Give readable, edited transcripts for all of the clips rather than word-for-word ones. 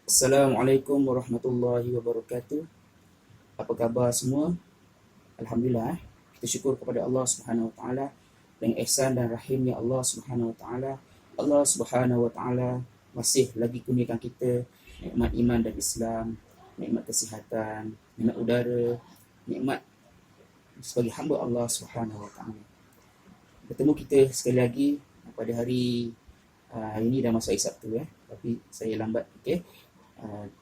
Assalamualaikum warahmatullahi wabarakatuh. Apa khabar semua? Alhamdulillah, kita syukur kepada Allah Subhanahu wa taala dengan ihsan dan rahimnya Allah Subhanahu wa taala. Allah Subhanahu wa taala masih lagi kurniakan kita nikmat iman dan Islam, nikmat kesihatan, nikmat udara, nikmat sebagai hamba Allah Subhanahu wa taala. Bertemu kita sekali lagi pada hari ini dah masuk hari Sabtu tapi saya lambat, okey.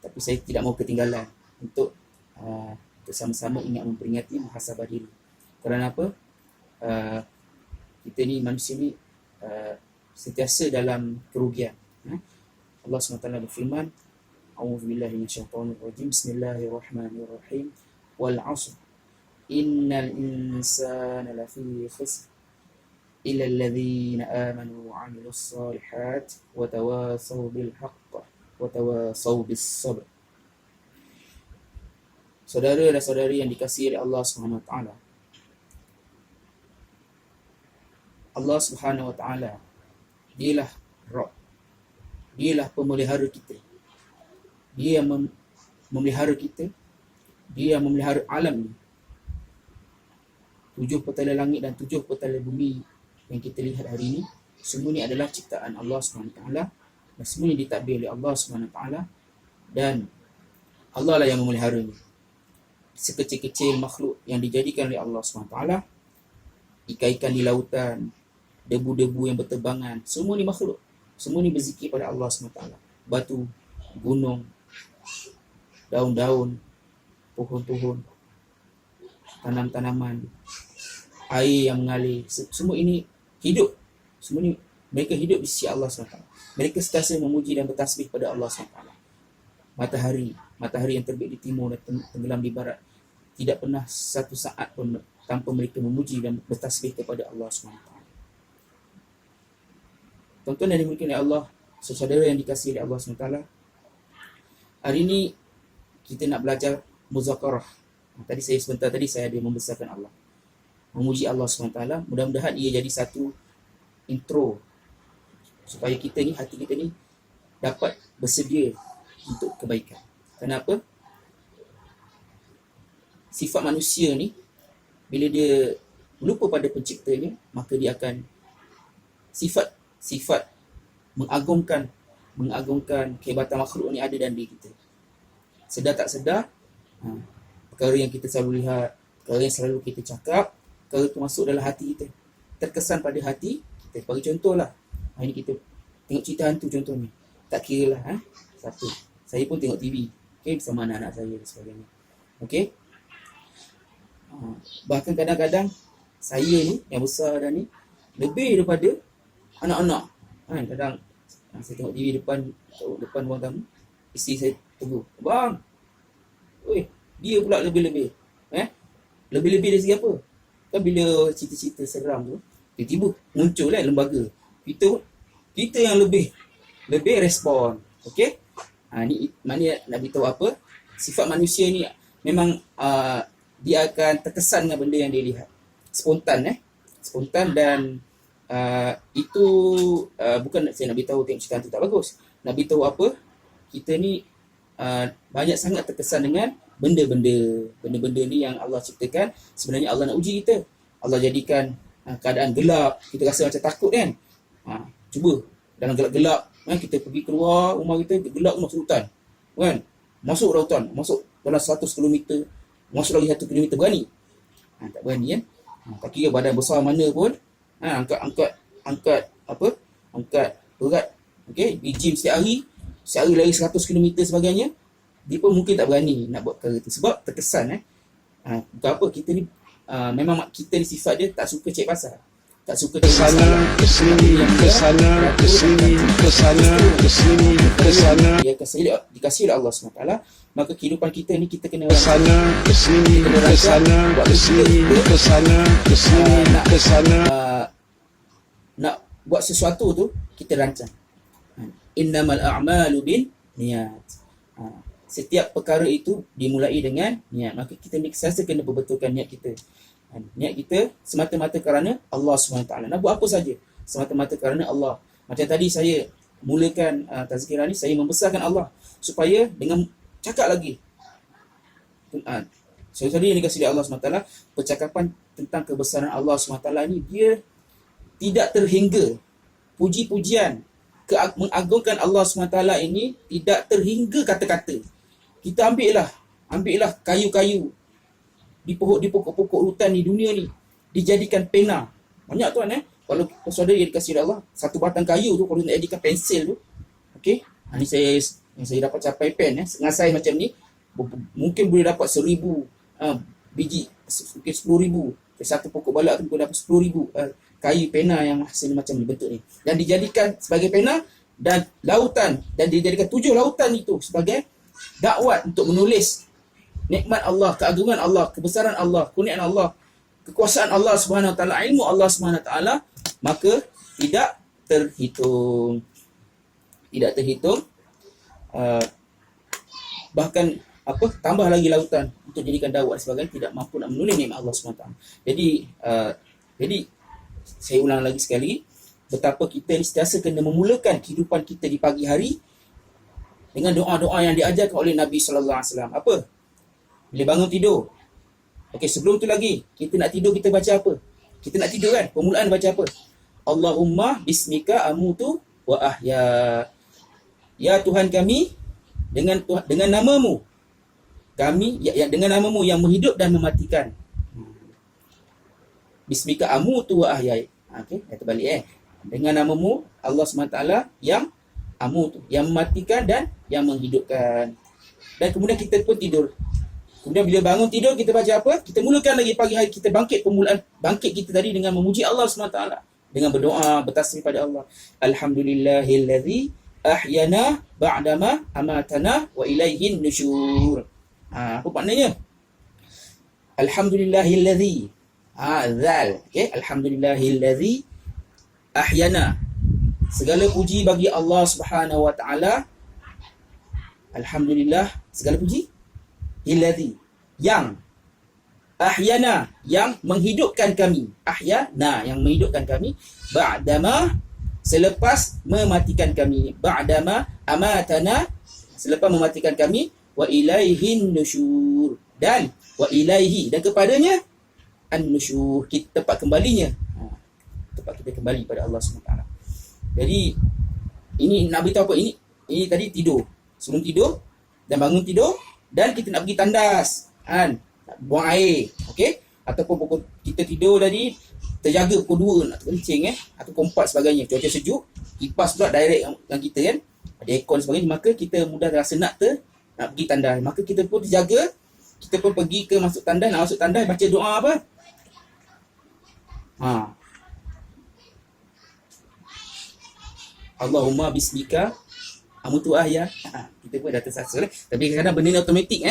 Tapi saya tidak mau ketinggalan untuk bersama-sama ingat memperingati muhasabah diri. Kerana apa? Kita ni manusia ni sentiasa dalam kerugian. Allah SWT berfirman, A'udzubillahi minasyaitonirrajim. Bismillahirrahmanirrahim. Wal 'ashr. Innal insana lafi khusr. Illa alladhina amanu wa 'amilus shalihat wa tawasaw bil haqq wa tawasaw bis sabr. Saudara dan saudari yang dikasihi oleh Allah Subhanahu wa taala. Allah Subhanahu wa taala dialah Rabb. Dialah pemelihara kita. Dia yang memelihara kita. Dia yang memelihara alam ni. 7 petala langit dan 7 petala bumi yang kita lihat hari ini, semua ni adalah ciptaan Allah Subhanahu wa taala dan semua ni ditadbir oleh Allah Subhanahu wa taala, dan Allah lah yang memeliharanya. Sekecil-kecil makhluk yang dijadikan oleh Allah Subhanahu wa taala, ikan-ikan di lautan, debu-debu yang berterbangan, semua ni makhluk. Semua ni berzikir pada Allah Subhanahu wa taala. Batu, gunung, daun-daun, pohon-pohon, tanam-tanaman, air yang mengalir, semua ini hidup. Semua ni mereka hidup di sisi Allah SWT. Mereka sentiasa memuji dan bertasbih pada Allah SWT. Matahari yang terbit di timur dan tenggelam di barat, tidak pernah satu saat pun tanpa mereka memuji dan bertasbih kepada Allah SWT. Tuan-tuan yang dimiliki oleh Allah, saudara yang dikasihi oleh Allah SWT, hari ini kita nak belajar muzakarah. Tadi saya ada membesarkan Allah, memuji Allah SWT. Mudah-mudahan ia jadi satu intro supaya kita ni, hati kita ni dapat bersedia untuk kebaikan. Kenapa? Sifat manusia ni, bila dia lupa pada penciptanya, maka dia akan sifat mengagungkan kehebatan makhluk ni ada dalam diri kita. Sedar tak sedar, perkara yang kita selalu lihat, perkara yang selalu kita cakap, perkara itu masuk dalam hati kita, terkesan pada hati kita. Bagi contohlah, hari ni kita tengok cerita hantu contohnya, tak kira lah satu. Saya pun tengok TV, bersama anak-anak saya dan sebagainya. Bahkan kadang-kadang saya ni yang besar dah ni lebih daripada anak-anak. Kadang saya tengok TV depan ruang tamu, isteri saya tegur, "Bang, dia pula lebih-lebih." Lebih-lebih dari segi apa? Kan bila cerita-cerita seram tu, tiba-tiba muncul lembaga. Kita yang lebih respon. Okey? Ni maknanya nak beritahu apa? Sifat manusia ni memang dia akan terkesan dengan benda yang dia lihat. Spontan dan itu bukan saya nak beritahu tengok cerita tu tak bagus. Nak beritahu apa? Kita ni banyak sangat terkesan dengan benda-benda ni yang Allah ciptakan. Sebenarnya Allah nak uji kita. Allah jadikan keadaan gelap, kita rasa macam takut kan. Cuba dalam gelap-gelap, kita pergi keluar rumah kita, gelap masuk hutan kan, masuk hutan, masuk dalam 100 km, masuk lagi 1 km, berani? Tak berani kan. Tak kira badan besar mana pun, angkat berat, okey, di gym setiap hari lari 100 km sebagainya, dia pun mungkin tak berani nak buat perkara tu sebab terkesan bukan apa, kita ni memang kita ni sifat dia tak suka cek pasal, tak suka cek ke sini, ke sana. Dia dikasih oleh Allah SWT, maka kehidupan kita ni kita kena ke sana, ke sini, ke sana. Nak buat sesuatu tu kita rancang. Innamal a'malu bin niat. Setiap perkara itu dimulai dengan niat. Maka kita ni sentiasa kena perbetulkan niat kita. Niat kita semata-mata kerana Allah SWT. Nak buat apa saja semata-mata kerana Allah. Macam tadi saya mulakan tazkirah ni, saya membesarkan Allah supaya dengan cakap lagi. Saudara yang dikasihi Allah SWT, percakapan tentang kebesaran Allah SWT ni dia tidak terhingga. Puji-pujian, mengagungkan Allah SWT ini tidak terhingga kata-kata. Kita ambillah kayu-kayu di pokok-pokok hutan di dunia ni, dijadikan pena. Banyak tuan kalau saudara yang dikasihi Allah, satu batang kayu tu kalau nak jadikan pensel tu, okey, ni saya dapat capai pen sengasai macam ni, mungkin boleh dapat 1000 biji, mungkin 10,000. Satu pokok balak tu boleh dapat 10,000 kayu pena yang hasil macam ni bentuk ni, dan dijadikan sebagai pena, dan lautan, dan dijadikan 7 lautan itu sebagai dakwat untuk menulis nikmat Allah, keagungan Allah, kebesaran Allah, kurniaan Allah, kekuasaan Allah Subhanahu Wa Taala, ilmu Allah Subhanahu Wa Taala, maka tidak terhitung. Bahkan tambah lagi lautan untuk jadikan dakwat sebagainya, tidak mampu nak menulis nikmat Allah SWT. Jadi saya ulang lagi sekali, betapa kita ni sentiasa kena memulakan kehidupan kita di pagi hari dengan doa-doa yang diajarkan oleh Nabi sallallahu alaihi wasallam. Apa? Bila bangun tidur. Okey, sebelum tu lagi, kita nak tidur kita baca apa? Kita nak tidur kan? Permulaan baca apa? Allahumma bismika amutu wa ahya. Ya Tuhan kami, dengan namamu kami, dengan namamu yang menghidupkan dan mematikan. Bismika amutu wa ahya. Okey, kita balik dengan namamu Allah SWT yang amutu, yang mematikan dan yang menghidupkan. Dan kemudian kita pun tidur. Kemudian bila bangun tidur kita baca apa? Kita mulakan lagi pagi hari kita bangkit kita tadi dengan memuji Allah SWT, dengan berdoa, bertasbih pada Allah. Alhamdulillahillazi ahyana ba'dama amatana wa ilaihin nusyur. Apa maknanya? Alhamdulillahillazi zal. Okey, alhamdulillahillazi ahyana. Segala puji bagi Allah Subhanahu Wa Taala. Alhamdulillah, segala puji illazi, yang ahyana, yang menghidupkan kami. Ahyana, yang menghidupkan kami. Ba'dama, selepas mematikan kami. Ba'dama amatana, selepas mematikan kami. Wa ilaihin nusyur, dan wa ilaihi, dan kepadanya an-nusyur, tempat kembalinya. Tempat kita kembali pada Allah SWT. Jadi ini nak beritahu apa? Ini tadi tidur. Sebelum tidur dan bangun tidur, dan kita nak pergi tandas, nak buang air, okey? Ataupun pukul kita tidur tadi terjaga pukul 2 nak kencing atau pukul 4 sebagainya, cuaca sejuk, kipas pula direct dengan kita kan, ada aircon sebagainya, maka kita mudah rasa nak pergi tandas. Maka kita pun terjaga, kita pun pergi ke masuk tandas, nak masuk tandas baca doa apa? Allahumma bismika amutu ahya. Kita pun dah tersasul. Tapi kadang-kadang benda ni automatik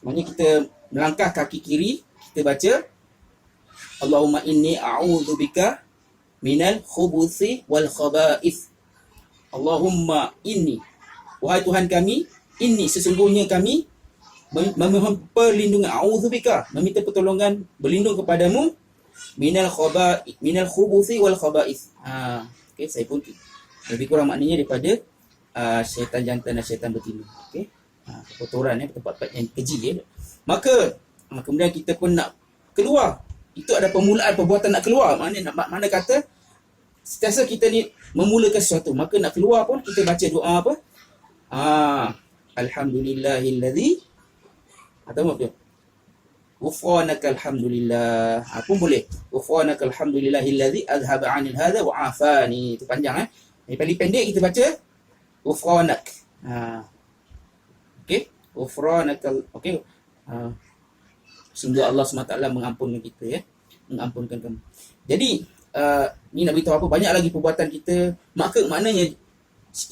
maknanya kita melangkah kaki kiri, kita baca Allahumma inni a'udzubika minal khubuthi wal khaba'ith. Allahumma inni, wahai Tuhan kami, inni, sesungguhnya kami memohon perlindungan, a'udzubika, meminta pertolongan, berlindung kepadamu, minal khubuthi wal khaba'ith. Okey, saya pun lebih kurang maknanya daripada syaitan jantan dan syaitan betina. Okey, kotoran tempat-tempat yang keji. Maka kemudian kita pun nak keluar. Itu ada permulaan perbuatan nak keluar. Mana kata sentiasa kita ni memulakan sesuatu, maka nak keluar pun kita baca doa apa? Alhamdulillahillazi, atau apa? Ghufranaka alhamdulillah. Pun boleh. Ghufranaka alhamdulillahillazi azhaba 'anil hadha wa 'afani. Itu panjang Yang paling pendek kita baca ghufranak. Okey, ghufranaka. Okey. Sungguh Allah SWT mengampunkan kita mengampunkan kamu. Jadi ni nak beritahu apa, banyak lagi perbuatan kita. Maknanya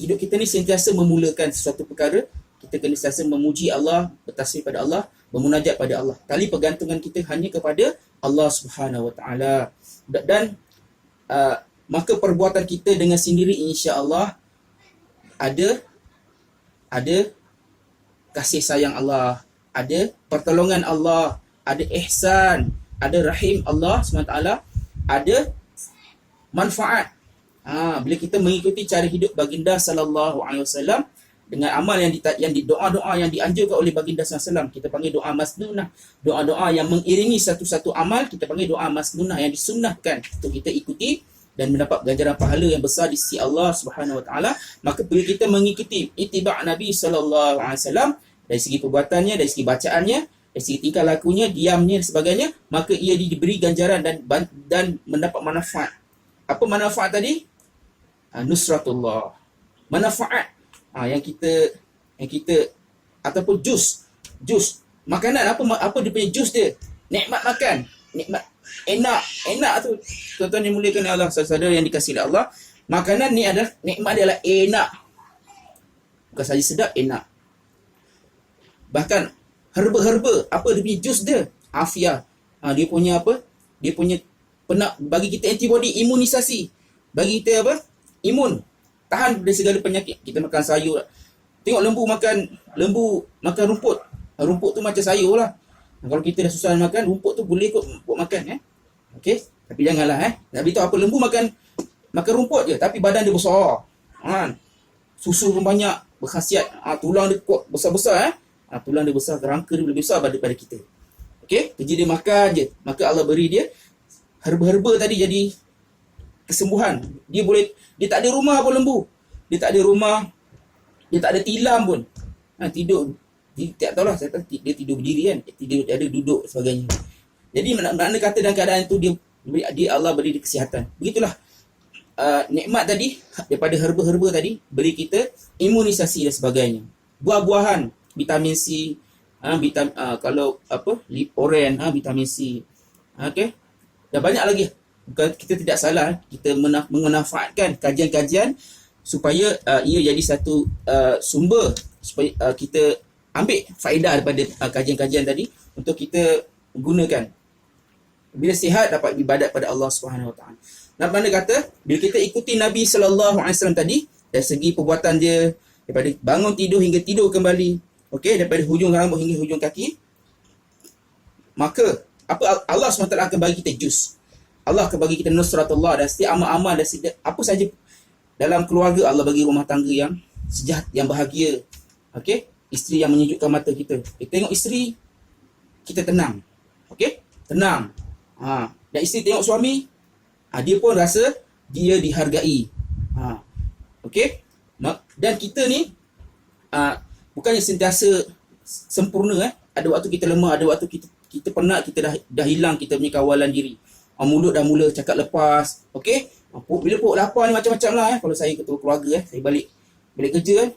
hidup kita ni sentiasa memulakan sesuatu perkara, kita kena sentiasa memuji Allah, bertasbih pada Allah, bermunajat pada Allah. Tali pergantungan kita hanya kepada Allah Subhanahu Wa Taala. Dan maka perbuatan kita dengan sendiri insya-Allah ada kasih sayang Allah, ada pertolongan Allah, ada ihsan, ada rahim Allah SWT, ada manfaat Bila kita mengikuti cara hidup baginda sallallahu alaihi wasallam dengan amal yang doa-doa yang dianjurkan oleh baginda sallallahu alaihi wasallam, kita panggil doa masnunah. Doa-doa yang mengiringi satu-satu amal kita panggil doa masnunah, yang disunnahkan untuk kita ikuti dan mendapat ganjaran pahala yang besar di sisi Allah Subhanahu Wa Taala. Maka bila kita mengikuti ittiba' Nabi sallallahu alaihi wasallam dari segi perbuatannya, dari segi bacaannya, dari segi tingkah lakunya, diamnya dan sebagainya, maka ia diberi ganjaran dan mendapat manfaat. Apa manfaat tadi? Nusratullah. Manfaat yang kita ataupun jus makanan, apa dia punya jus dia? Nikmat makan, nikmat enak tu. Tuan-tuan yang muliakan Allah, saudara yang dikasihi oleh Allah, makanan ni adalah nikmat, dia adalah enak. Bukan saja sedap, enak. Bahkan herba-herba, apa dia punya jus dia? Afiah. Dia punya apa? Dia punya bagi kita antibody, imunisasi. Bagi kita apa? Imun. Tahan dari segala penyakit. Kita makan sayur. Tengok lembu makan rumput. Rumput tu macam sayur lah. Kalau kita dah susah makan, rumput tu boleh kot buat makan. Okey? Tapi janganlah. Nabi tahu apa? Lembu makan rumput je, tapi badan dia besar. Susu pun banyak, berkhasiat. Tulang dia kuat, besar-besar. Tulang dia besar, kerangka dia lebih besar daripada kita. Okey? Kerja dia makan je. Maka Allah beri dia herba-herba tadi jadi kesembuhan. Dia tak ada rumah pun lembu. Dia tak ada rumah. Dia tak ada tilam pun. Tidur. Dia tak tahulah, saya tahu dia tidur berdiri kan. Tidur, ada duduk sebagainya. Jadi makna kata dalam keadaan itu dia Allah beri dia kesihatan. Begitulah nikmat tadi daripada herba-herba tadi beri kita imunisasi dan sebagainya. Buah-buahan, vitamin C, kalau oren, vitamin C. Okey. Dan banyak lagi. Bukan kita tidak salah kita memanfaatkan kajian-kajian supaya ia jadi satu sumber supaya kita ambil faedah daripada kajian-kajian tadi untuk kita gunakan. Bila sihat dapat ibadat pada Allah Subhanahu Wa Taala. Nak mana kata bila kita ikuti Nabi sallallahu alaihi wasallam tadi dari segi perbuatan dia, daripada bangun tidur hingga tidur kembali, okey, daripada hujung rambut hingga hujung kaki, maka apa Allah SWT akan bagi kita jus. Allah akan bagi kita nusratullah dan setiap amal-amal dan setiap apa saja dalam keluarga. Allah bagi rumah tangga yang sejahtera, yang bahagia. Okey, isteri yang menyejukkan mata kita. Kita tengok isteri, kita tenang. Okey, tenang. Dan isteri tengok suami, dia pun rasa dia dihargai. Okey, dan kita ni bukannya sentiasa sempurna. Ada waktu kita lemah, ada waktu kita penat, kita dah hilang kita punya kawalan diri. Mulut dah mula cakap lepas. Okey, bila pukul lapar ni macam-macam lah. Kalau saya ketua keluarga, saya balik kerja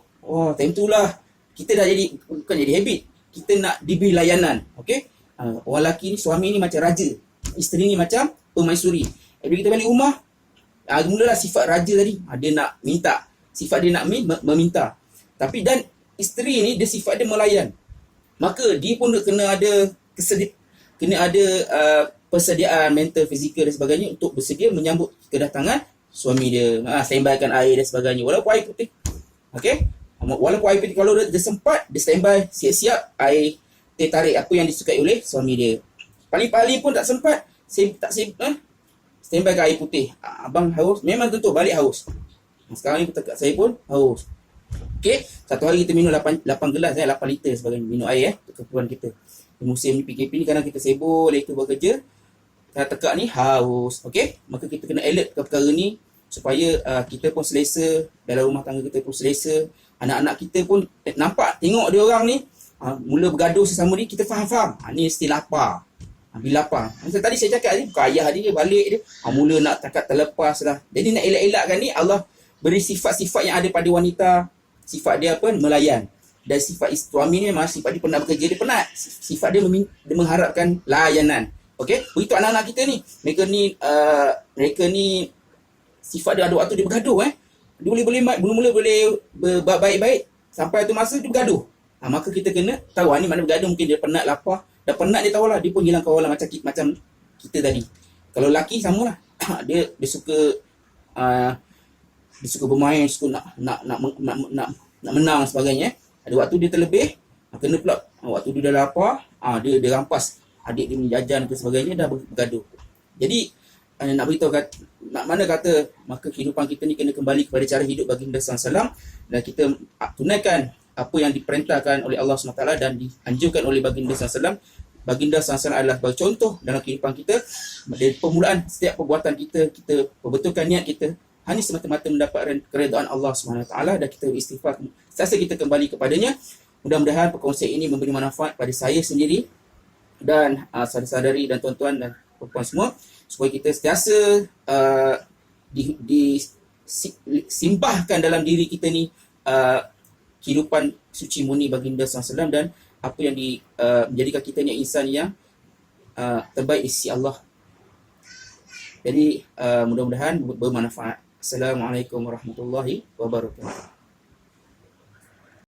time tu lah kita dah jadi, bukan jadi habit, kita nak diberi layanan. Okey, orang lelaki ni, suami ni macam raja, isteri ni macam permaisuri. Bila kita balik rumah, mulalah sifat raja tadi. Dia nak minta, sifat dia nak meminta. Tapi dan isteri ni dia sifat dia melayan. Maka dia pun kena ada persediaan mental, fizikal dan sebagainya untuk bersedia menyambut kedatangan suami dia. Standbykan air dan sebagainya. Walaupun air putih. Okey? Walaupun air putih, kalau dia sempat, dia standby, siap-siap air teh tarik apa yang disukai oleh suami dia. Paling-paling pun tak sempat, standbykan air putih. Abang haus, memang tentu balik haus. Sekarang ni saya pun haus. Okey? Satu hari kita minum 8 gelas, 8 liter sebagainya. Minum air untuk keperluan kita. Di musim ni PKP ni kadang kita sibuk, kita bekerja. Tekak ni haus. Okey, maka kita kena alert ke perkara ni supaya kita pun selesa, dalam rumah tangga kita pun selesa, anak-anak kita pun nampak, tengok dia orang ni mula bergaduh sesama dia, kita faham ni mesti lapar. Bila lapar, macam tadi saya cakap ni, bukan ayah dia balik dia mula nak cakap terlepas lah. Jadi nak elak-elakkan ni, Allah beri sifat-sifat yang ada pada wanita. Sifat dia apa? Melayan. Dan sifat suami ni memang sifat dia penat bekerja, dia penat. Sifat dia mengharapkan layanan. Okey, begitu anak-anak kita ni, mereka ni sifat dia ada waktu dia bergaduh. Dia boleh baik-baik sampai tu masa dia bergaduh. Maka kita kena tahu ni mana bergaduh, mungkin dia penat, lapar. Dah penat dia tahulah, dia pun hilang kawalan macam kita tadi. Kalau lelaki samalah. Dia suka bermain, suka nak menang sebagainya. Ada waktu dia terlebih, kena pula waktu dia dah lapar, dia rampas adik dia menjajan ke sebagainya, dah bergaduh. Jadi nak beritahu mana kata maka kehidupan kita ni kena kembali kepada cara hidup baginda SAW, dan kita tunaikan apa yang diperintahkan oleh Allah SWT dan dianjurkan oleh baginda SAW. Baginda SAW adalah sebagai contoh dalam kehidupan kita. Dari permulaan setiap perbuatan kita perbetulkan niat kita hanya semata-mata mendapatkan keredaan Allah SWT, dan kita beristighfar sentiasa kita kembali kepadanya. Mudah-mudahan perkongsian ini memberi manfaat pada saya sendiri dan saudara-saudari dan tuan-tuan dan puan-puan semua, supaya kita sentiasa disimpahkan dalam diri kita ni kehidupan suci murni baginda SAW, dan apa yang menjadikan kita ni insan yang terbaik di sisi Allah. Jadi mudah-mudahan bermanfaat. Assalamualaikum warahmatullahi wabarakatuh.